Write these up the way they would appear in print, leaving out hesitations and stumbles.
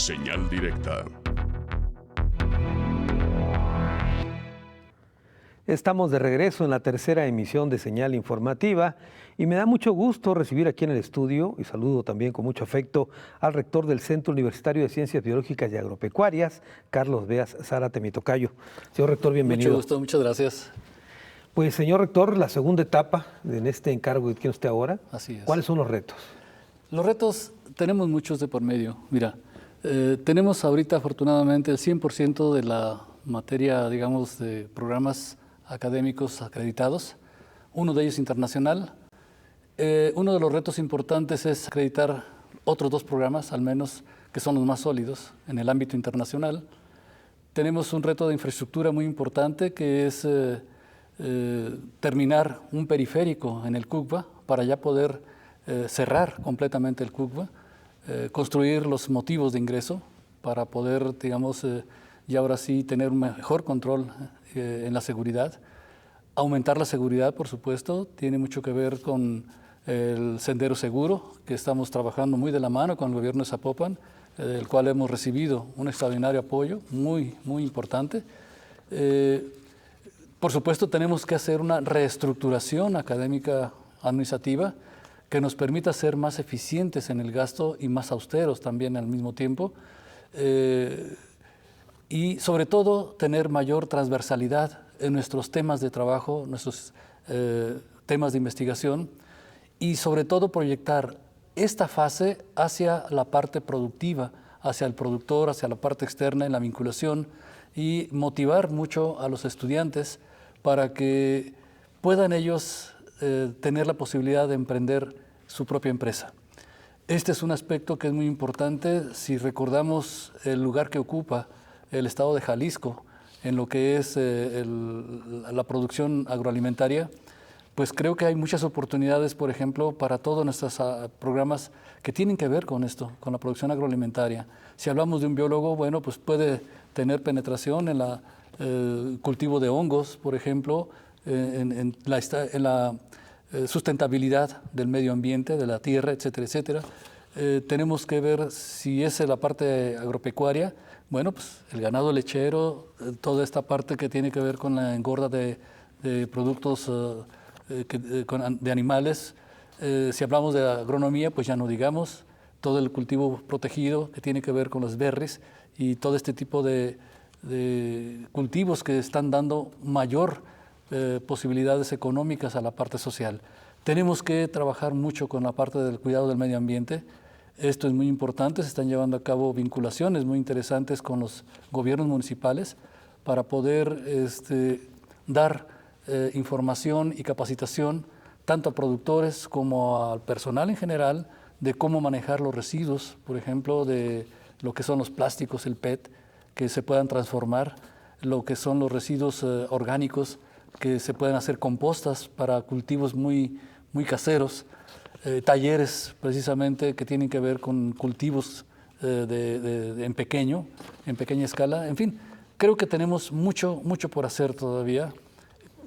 Señal directa. Estamos de regreso en la tercera emisión de Señal Informativa y me da mucho gusto recibir aquí en el estudio, y saludo también con mucho afecto al rector del Centro Universitario de Ciencias Biológicas y Agropecuarias, Carlos Beas Zárate, mi tocayo. Señor rector, bienvenido. Mucho gusto, muchas gracias. Pues señor rector, la segunda etapa en este encargo que tiene usted ahora, Así es. ¿cuáles son los retos? Los retos tenemos muchos de por medio. Mira, tenemos ahorita afortunadamente el 100% de la materia, digamos, de programas académicos acreditados, uno de ellos internacional. Uno de los retos importantes es acreditar otros dos programas, al menos, que son los más sólidos en el ámbito internacional. Tenemos un reto de infraestructura muy importante que es terminar un periférico en el CUCBA para ya poder cerrar completamente el CUCBA, construir los motivos de ingreso para poder, digamos, y ahora sí tener un mejor control en la seguridad. Aumentar la seguridad, por supuesto, tiene mucho que ver con el Sendero Seguro, que estamos trabajando muy de la mano con el gobierno de Zapopan, del cual hemos recibido un extraordinario apoyo, muy importante. Por supuesto, tenemos que hacer una reestructuración académica administrativa que nos permita ser más eficientes en el gasto y más austeros también al mismo tiempo. Y sobre todo tener mayor transversalidad en nuestros temas de trabajo, nuestros temas de investigación y sobre todo proyectar esta fase hacia la parte productiva, hacia el productor, hacia la parte externa en la vinculación y motivar mucho a los estudiantes para que puedan ellos tener la posibilidad de emprender su propia empresa. Este es un aspecto que es muy importante si recordamos el lugar que ocupa el estado de Jalisco en lo que es la producción agroalimentaria, pues creo que hay muchas oportunidades, por ejemplo, para todos nuestros programas que tienen que ver con esto, con la producción agroalimentaria. Si hablamos de un biólogo, bueno, pues puede tener penetración en el cultivo de hongos, por ejemplo, en la sustentabilidad del medio ambiente, de la tierra, etcétera, etcétera. Tenemos que ver si es la parte agropecuaria. Bueno, pues el ganado lechero, toda esta parte que tiene que ver con la engorda de productos de animales. Si hablamos de agronomía, pues ya no digamos, todo el cultivo protegido que tiene que ver con los berries y todo este tipo de cultivos que están dando mayor posibilidades económicas a la parte social. Tenemos que trabajar mucho con la parte del cuidado del medio ambiente. Esto es muy importante, se están llevando a cabo vinculaciones muy interesantes con los gobiernos municipales para poder dar información y capacitación tanto a productores como al personal en general de cómo manejar los residuos, por ejemplo, de lo que son los plásticos, el PET, que se puedan transformar, lo que son los residuos orgánicos, que se pueden hacer compostas para cultivos muy caseros. Talleres precisamente que tienen que ver con cultivos en pequeña escala. En fin, creo que tenemos mucho por hacer todavía.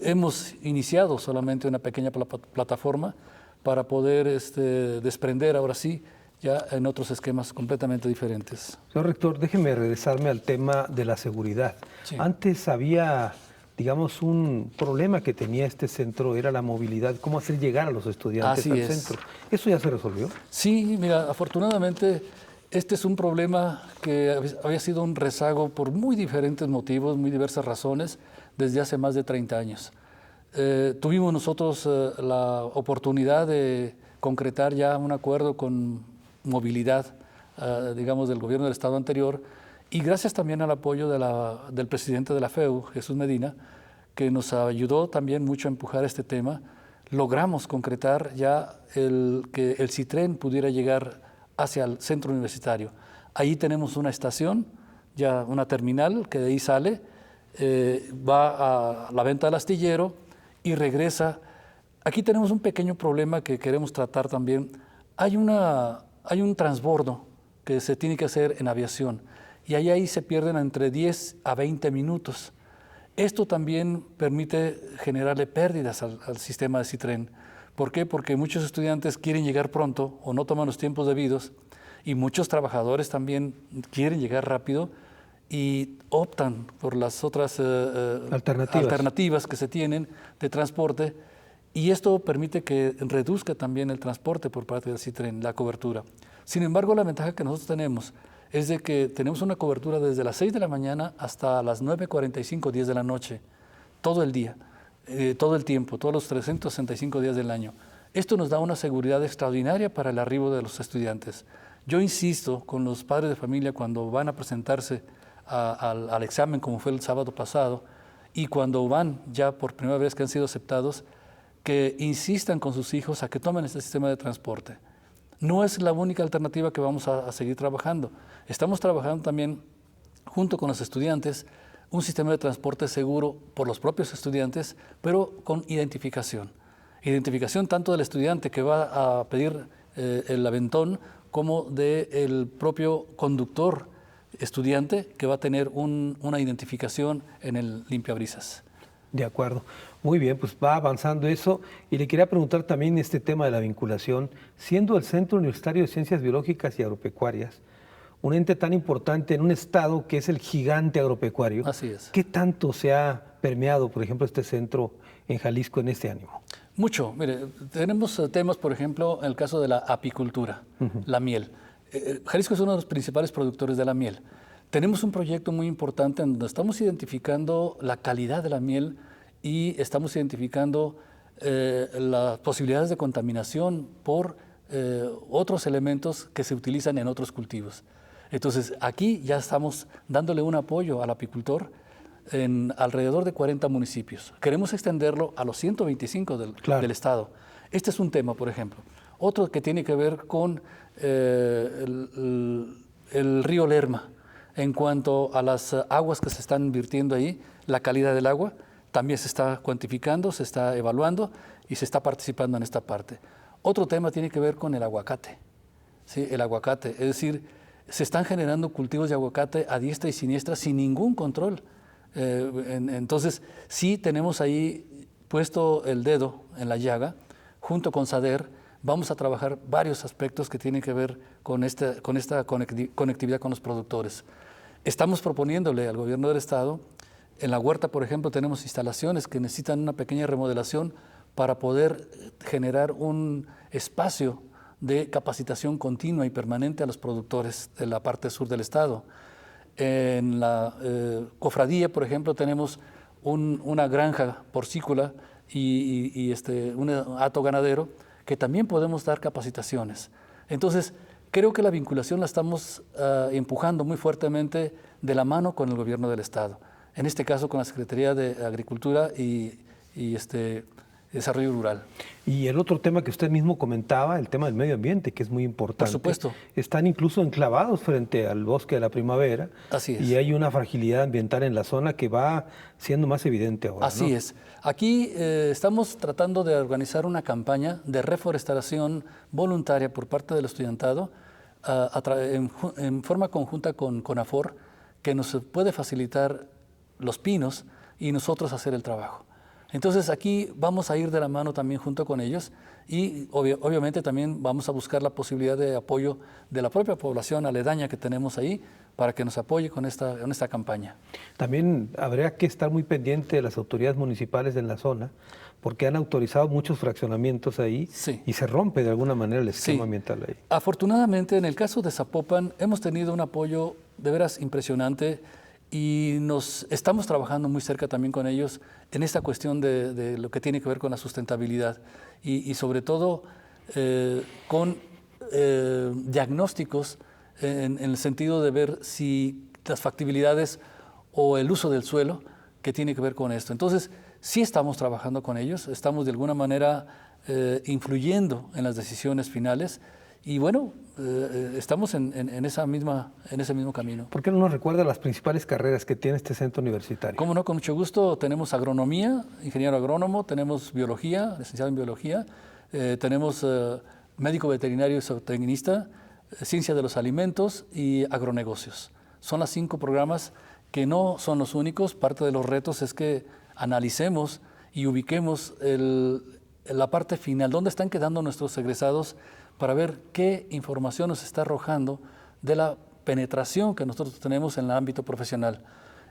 Hemos iniciado solamente una pequeña plataforma para poder desprender ahora sí ya en otros esquemas completamente diferentes. Señor rector, déjeme regresarme al tema de la seguridad. Sí. Antes había, digamos, un problema que tenía este centro, era la movilidad, cómo hacer llegar a los estudiantes al centro. ¿Eso ya se resolvió? Sí, mira, afortunadamente este es un problema que había sido un rezago por muy diferentes motivos, muy diversas razones, desde hace más de 30 años. Tuvimos nosotros la oportunidad de concretar ya un acuerdo con movilidad, digamos, del gobierno del estado anterior, y gracias también al apoyo del presidente de la FEU, Jesús Medina, que nos ayudó también mucho a empujar este tema, logramos concretar ya que el Citren pudiera llegar hacia el centro universitario. Ahí tenemos una estación, ya una terminal, que de ahí sale, va a la venta del astillero y regresa. Aquí tenemos un pequeño problema que queremos tratar también. Hay un transbordo que se tiene que hacer en aviación y ahí se pierden entre 10 a 20 minutos. Esto también permite generarle pérdidas al sistema de Citren, ¿Por qué? Porque muchos estudiantes quieren llegar pronto o no toman los tiempos debidos, y muchos trabajadores también quieren llegar rápido y optan por las otras alternativas que se tienen de transporte, y esto permite que reduzca también el transporte por parte del CITREN, la cobertura. Sin embargo, la ventaja que nosotros tenemos es de que tenemos una cobertura desde las 6 de la mañana hasta las 9:45, 10 de la noche, todo el día, todo el tiempo, todos los 365 días del año. Esto nos da una seguridad extraordinaria para el arribo de los estudiantes. Yo insisto con los padres de familia cuando van a presentarse al examen, como fue el sábado pasado, y cuando van ya por primera vez que han sido aceptados, que insistan con sus hijos a que tomen este sistema de transporte. No es la única alternativa que vamos a seguir trabajando. Estamos trabajando también, junto con los estudiantes, un sistema de transporte seguro por los propios estudiantes, pero con identificación. Identificación tanto del estudiante que va a pedir el aventón, como del propio conductor estudiante que va a tener una identificación en el limpiabrisas. De acuerdo. Muy bien, pues va avanzando eso. Y le quería preguntar también este tema de la vinculación. Siendo el Centro Universitario de Ciencias Biológicas y Agropecuarias un ente tan importante en un estado que es el gigante agropecuario, así es. ¿Qué tanto se ha permeado, por ejemplo, este centro en Jalisco en este ánimo? Mucho. Mire, tenemos temas, por ejemplo, en el caso de la apicultura, la miel. Jalisco es uno de los principales productores de la miel. Tenemos un proyecto muy importante en donde estamos identificando la calidad de la miel y estamos identificando las posibilidades de contaminación por otros elementos que se utilizan en otros cultivos. Entonces, aquí ya estamos dándole un apoyo al apicultor en alrededor de 40 municipios. Queremos extenderlo a los 125 del estado. Este es un tema, por ejemplo. Otro que tiene que ver con el río Lerma. En cuanto a las aguas que se están vertiendo ahí, la calidad del agua también se está cuantificando, se está evaluando y se está participando en esta parte. Otro tema tiene que ver con el aguacate. ¿Sí? El aguacate, es decir, se están generando cultivos de aguacate a diestra y siniestra sin ningún control. Entonces, sí tenemos ahí puesto el dedo en la llaga, junto con SADER. Vamos a trabajar varios aspectos que tienen que ver con esta conectividad con los productores. Estamos proponiéndole al gobierno del estado, en la huerta, por ejemplo, tenemos instalaciones que necesitan una pequeña remodelación para poder generar un espacio de capacitación continua y permanente a los productores de la parte sur del estado. En la cofradía, por ejemplo, tenemos una granja porcícola y un hato ganadero que también podemos dar capacitaciones. Entonces, creo que la vinculación la estamos empujando muy fuertemente de la mano con el gobierno del estado. En este caso, con la Secretaría de Agricultura y Desarrollo Rural. Y el otro tema que usted mismo comentaba, el tema del medio ambiente, que es muy importante. Por supuesto. Están incluso enclavados frente al bosque de la primavera. Así es. Y hay una fragilidad ambiental en la zona que va siendo más evidente ahora. Así es. Aquí estamos tratando de organizar una campaña de reforestación voluntaria por parte del estudiantado en forma conjunta con CONAFOR, que nos puede facilitar los pinos y nosotros hacer el trabajo. Entonces aquí vamos a ir de la mano también junto con ellos y obviamente también vamos a buscar la posibilidad de apoyo de la propia población aledaña que tenemos ahí para que nos apoye con esta campaña. También habría que estar muy pendiente de las autoridades municipales en la zona porque han autorizado muchos fraccionamientos ahí y se rompe de alguna manera el esquema ambiental ahí. Afortunadamente en el caso de Zapopan hemos tenido un apoyo de veras impresionante y estamos trabajando muy cerca también con ellos en esta cuestión de lo que tiene que ver con la sustentabilidad y sobre todo con diagnósticos en el sentido de ver si las factibilidades o el uso del suelo que tiene que ver con esto. Entonces, sí estamos trabajando con ellos, estamos de alguna manera influyendo en las decisiones finales y bueno, estamos en ese mismo camino. ¿Por qué no nos recuerda las principales carreras que tiene este centro universitario? Cómo no, con mucho gusto. Tenemos agronomía, ingeniero agrónomo, tenemos biología, licenciado en biología, tenemos médico veterinario y zootecnista, ciencia de los alimentos y agronegocios. Son los 5 programas que no son los únicos. Parte de los retos es que analicemos y ubiquemos la parte final, dónde están quedando nuestros egresados, para ver qué información nos está arrojando de la penetración que nosotros tenemos en el ámbito profesional.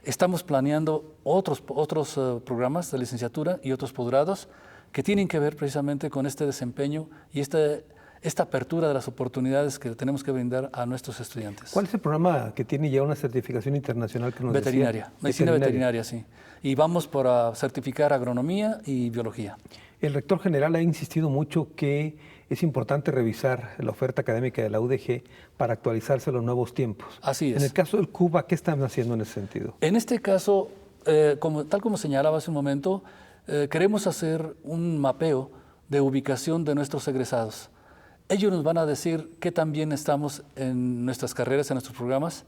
Estamos planeando otros programas de licenciatura y otros posgrados que tienen que ver precisamente con este desempeño y esta apertura de las oportunidades que tenemos que brindar a nuestros estudiantes. ¿Cuál es el programa que tiene ya una certificación internacional que nos Veterinaria, decía? medicina veterinaria, sí. Y vamos por certificar agronomía y biología. El rector general ha insistido mucho que es importante revisar la oferta académica de la UDG para actualizarse a los nuevos tiempos. Así es. En el caso del CUBA, ¿qué están haciendo en ese sentido? En este caso, tal como señalaba hace un momento, queremos hacer un mapeo de ubicación de nuestros egresados. Ellos nos van a decir qué tan bien estamos en nuestras carreras, en nuestros programas.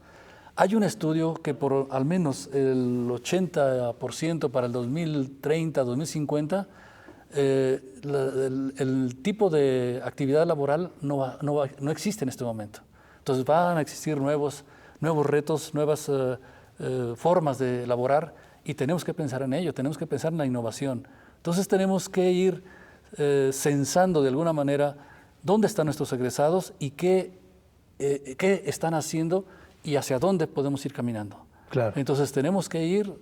Hay un estudio que por al menos el 80% para el 2030, 2050, el tipo de actividad laboral no existe en este momento. Entonces van a existir nuevos retos, nuevas formas de elaborar y tenemos que pensar en ello, tenemos que pensar en la innovación. Entonces tenemos que ir censando de alguna manera dónde están nuestros egresados y qué están haciendo y hacia dónde podemos ir caminando. Claro. Entonces tenemos que ir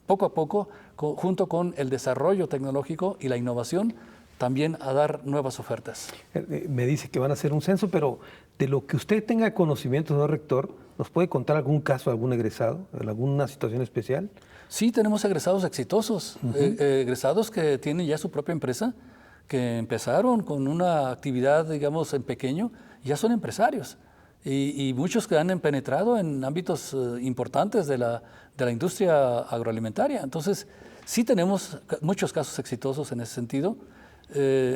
poco a poco, junto con el desarrollo tecnológico y la innovación, también a dar nuevas ofertas. Me dice que van a hacer un censo, pero de lo que usted tenga conocimiento, señor rector, ¿nos puede contar algún caso, algún egresado, alguna situación especial? Sí, tenemos egresados exitosos, egresados que tienen ya su propia empresa, que empezaron con una actividad, digamos, en pequeño, ya son empresarios. Y muchos que han penetrado en ámbitos importantes de la industria agroalimentaria. Entonces, sí tenemos muchos casos exitosos en ese sentido,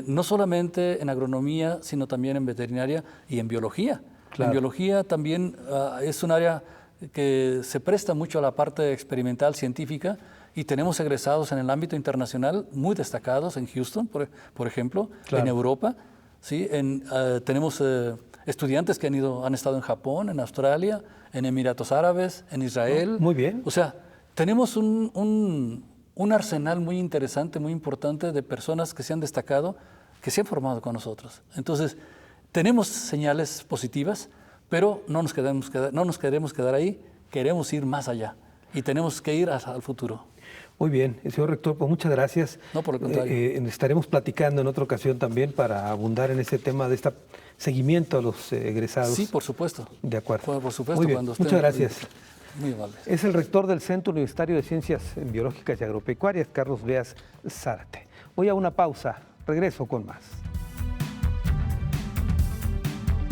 no solamente en agronomía, sino también en veterinaria y en biología. Claro. En biología también es un área que se presta mucho a la parte experimental científica y tenemos egresados en el ámbito internacional muy destacados en Houston, por ejemplo, claro. En Europa. ¿Sí? Tenemos estudiantes que han estado en Japón, en Australia, en Emiratos Árabes, en Israel. Muy bien. O sea, tenemos un arsenal muy interesante, muy importante de personas que se han destacado, que se han formado con nosotros. Entonces, tenemos señales positivas, pero no nos queremos quedar ahí, queremos ir más allá y tenemos que ir al futuro. Muy bien, señor rector, pues muchas gracias. No, por el contrario. Estaremos platicando en otra ocasión también para abundar en ese tema de este seguimiento a los egresados. Sí, por supuesto. De acuerdo. Por supuesto. Muy bien. Muchas gracias. Muy amable. Es el rector del Centro Universitario de Ciencias Biológicas y Agropecuarias, Carlos Beas Zárate. Voy a una pausa, regreso con más.